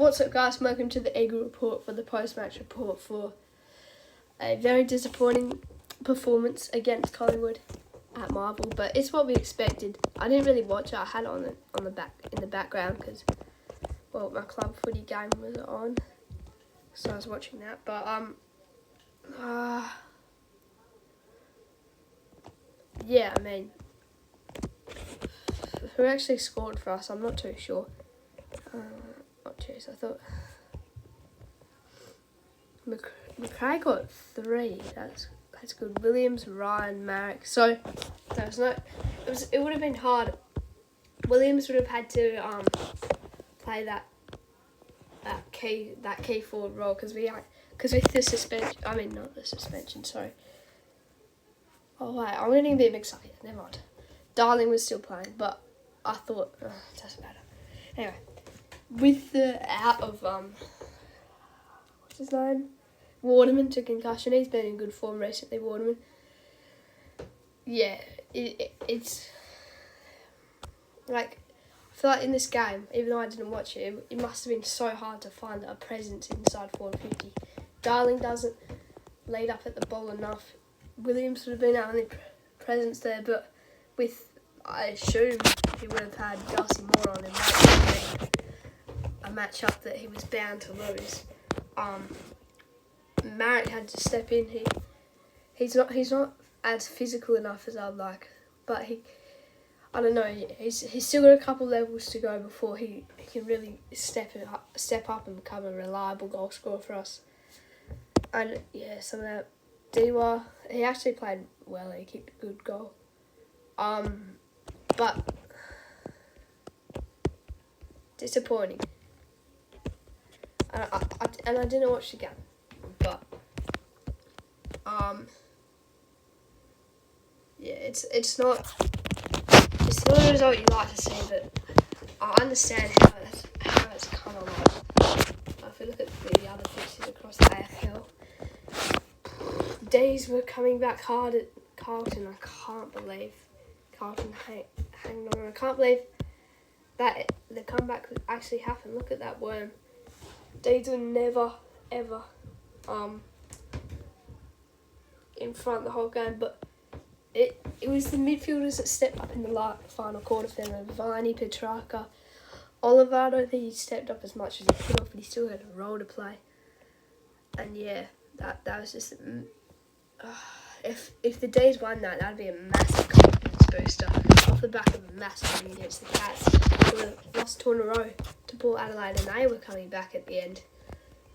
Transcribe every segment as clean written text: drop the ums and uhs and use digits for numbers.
What's up, guys? Welcome to the Eagle Report for the post-match report for a very disappointing performance against Collingwood at Marvel, but it's what we expected. I didn't really watch it. I had it on the background because, well, my club footy game was on, so I was watching that. But yeah, I mean, who actually scored for us? I'm not too sure. Oh jeez, I thought McRae got 3. That's good. Williams, Ryan, Marek. So there was no. It would have been hard. Williams would have had to play that key forward role because with the suspension. I mean, not the suspension. Sorry. Oh wait, I'm getting a bit excited. Never mind. Darling was still playing, but I thought it doesn't matter. Anyway. With the out of what's his name? Waterman to concussion. He's been in good form recently, Waterman. Yeah, it's like, I feel like in this game, even though I didn't watch it, it must have been so hard to find a presence inside 450. Darling doesn't lead up at the ball enough. Williams would have been our only presence there, but I assume he would have had Darcy Moore on him. A matchup that he was bound to lose. Marek had to step in. He's not as physical enough as I'd like, but I don't know. He's still got a couple levels to go before he can really step up and become a reliable goal scorer for us. And yeah, some of that Diwa, he actually played well. He kicked a good goal. But disappointing. And I didn't watch the game, but yeah, it's not a result you like to see, but I understand how it's come along. If you look at the other fixtures across the AFL, D's were coming back hard at Carlton. I can't believe Carlton hanging on. I can't believe that the comeback could actually happen. Look at that worm. Deeds were never, ever in front the whole game, but it was the midfielders that stepped up in the final quarter for them. Viney, Petrarca, Oliver, I don't think he stepped up as much as he could have, but he still had a role to play. And yeah, that was just... If the D's won that would be a massive confidence booster off the back of a massive win against the Cats. We lost 2 in a row to Port Adelaide, and they were coming back at the end.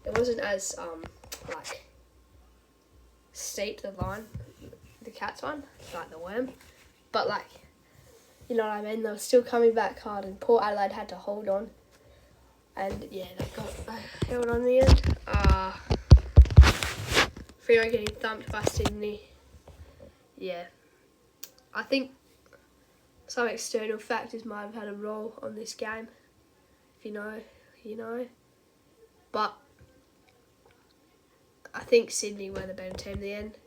It wasn't as steep, the line, the Cats one, like the worm, but you know what I mean. They were still coming back hard, and Port Adelaide had to hold on. And yeah, they held on in the end. Freo getting thumped by Sydney. Yeah, I think some external factors might have had a role on this game. If you know, you know. But I think Sydney were the better team in the end.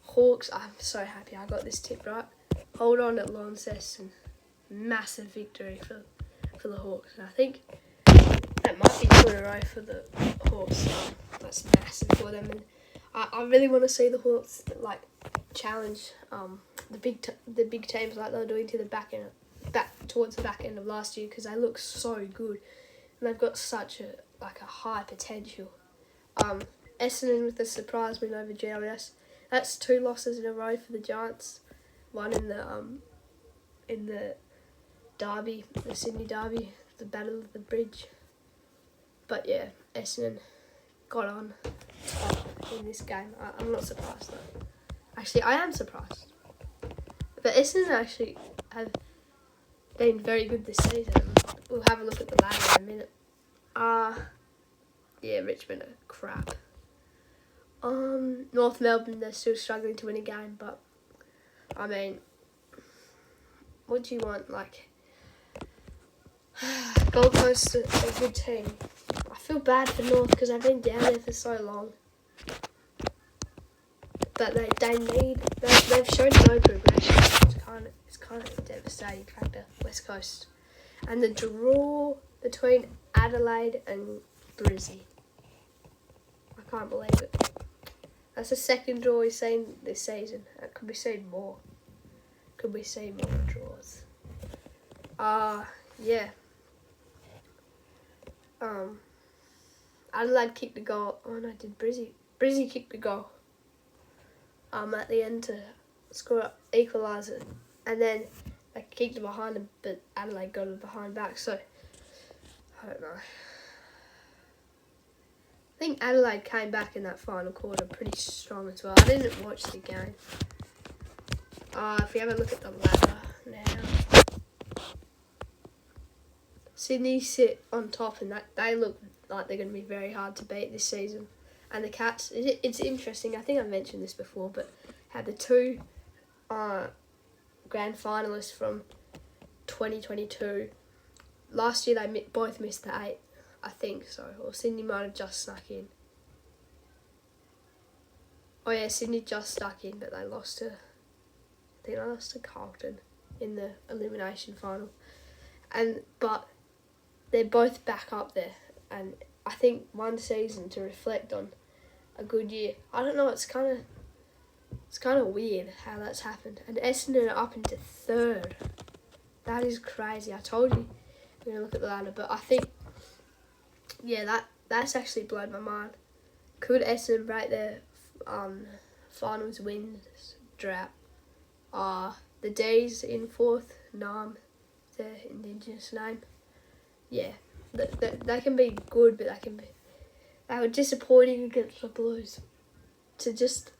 Hawks, I'm so happy I got this tip right. Hold on at Launceston. Massive victory for the Hawks. And I think that might be 2 in a row for the Hawks. That's massive for them. And I really want to see the Hawks challenge the big teams like they were doing to the back towards the back end of last year, because they look so good and they've got such a high potential. Essendon with the surprise win over GLS. That's 2 losses in a row for the Giants. One in the derby, the Sydney derby, the Battle of the Bridge. But yeah, Essendon got on top in this game. I'm not surprised though. Actually, I am surprised. But Essendon actually have been very good this season. We'll have a look at the ladder in a minute. Yeah, Richmond are crap. North Melbourne, they're still struggling to win a game, but I mean, what do you want? Gold Coast are a good team. I feel bad for North because they've been down there for so long. But they've shown no progression. It's kind of a devastating factor. West Coast, and the draw between Adelaide and Brizzy. I can't believe it. That's the second draw we've seen this season. Could we see more? Could we see more draws? Yeah. Adelaide kicked the goal. Oh no, did Brizzy? Brizzy kicked the goal. At the end to score up equaliser, and then they kicked it behind them, but Adelaide got it behind back. So I don't know. I think Adelaide came back in that final quarter pretty strong as well. I didn't watch the game. If we have a look at the ladder now, Sydney sit on top, and that they look like they're going to be very hard to beat this season. And the Cats, it's interesting. I think I mentioned this before, but had the two grand finalists from 2022. Last year they both missed the 8, I think so. Or Sydney might have just snuck in. Oh yeah, Sydney just stuck in, but they lost to, I think they lost to Carlton in the elimination final. But they're both back up there, and I think one season to reflect on a good year. I don't know, it's kind of weird how that's happened. And Essendon are up into 3rd. That is crazy. I told you we're going to look at the ladder, but I think, yeah, that's actually blown my mind. Could Essendon break their finals wins drought? The D's in 4th, Nam, their Indigenous name. Yeah, they can be good, but they were disappointing against the Blues to just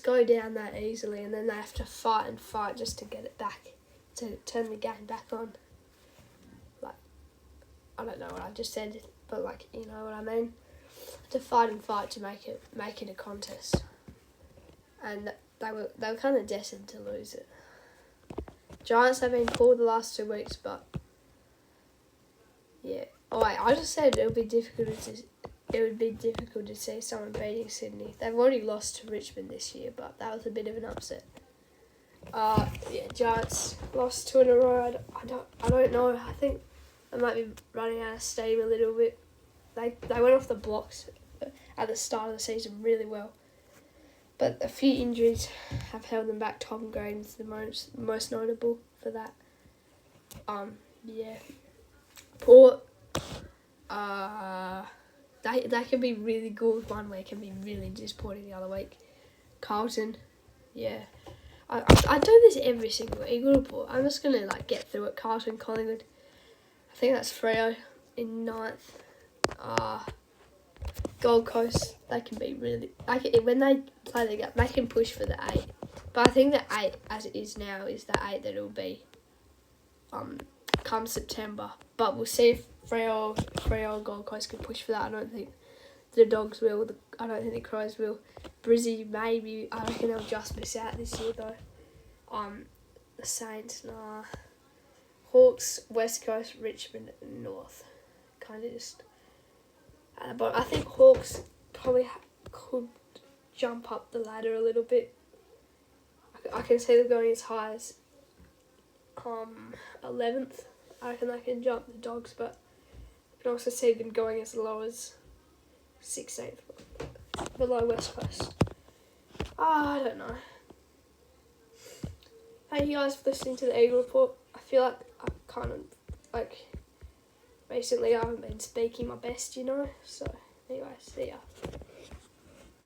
go down that easily, and then they have to fight and fight just to get it back, to turn the game back on. Like, I don't know what I just said, but like, you know what I mean. To fight and fight to make it a contest, and they were kind of destined to lose it. Giants have been poor the last 2 weeks, but yeah. Oh wait, I just said it would be difficult to see someone beating Sydney. They've already lost to Richmond this year, but that was a bit of an upset. Yeah, Giants lost 2 in a row. I don't know. I think they might be running out of steam a little bit. They went off the blocks at the start of the season really well, but a few injuries have held them back. Tom Graham's the most notable for that. Yeah. Port, they can be really good one week and be really disappointing the other week. Carlton, yeah. I do this every single week. I'm just gonna get through it. Carlton, Collingwood. I think that's Freo in 9th. Gold Coast, they can be really when they play the game, they can push for the 8. But I think the 8 as it is now is the 8 that it'll be come September. But we'll see if Freo or Gold Coast can push for that. I don't think the Dogs will. I don't think the Crows will. Brizzy maybe. I reckon they'll just miss out this year though. The Saints, nah. Hawks, West Coast, Richmond, North. Kind of just. But I think Hawks probably could jump up the ladder a little bit. I can see them going as high as 11th. I reckon they can jump the Dogs, but I can also see them going as low as 16th, below West Coast. I don't know. Thank you guys for listening to the Eagle Report. I feel like I kind of, recently I haven't been speaking my best, so anyway, see ya.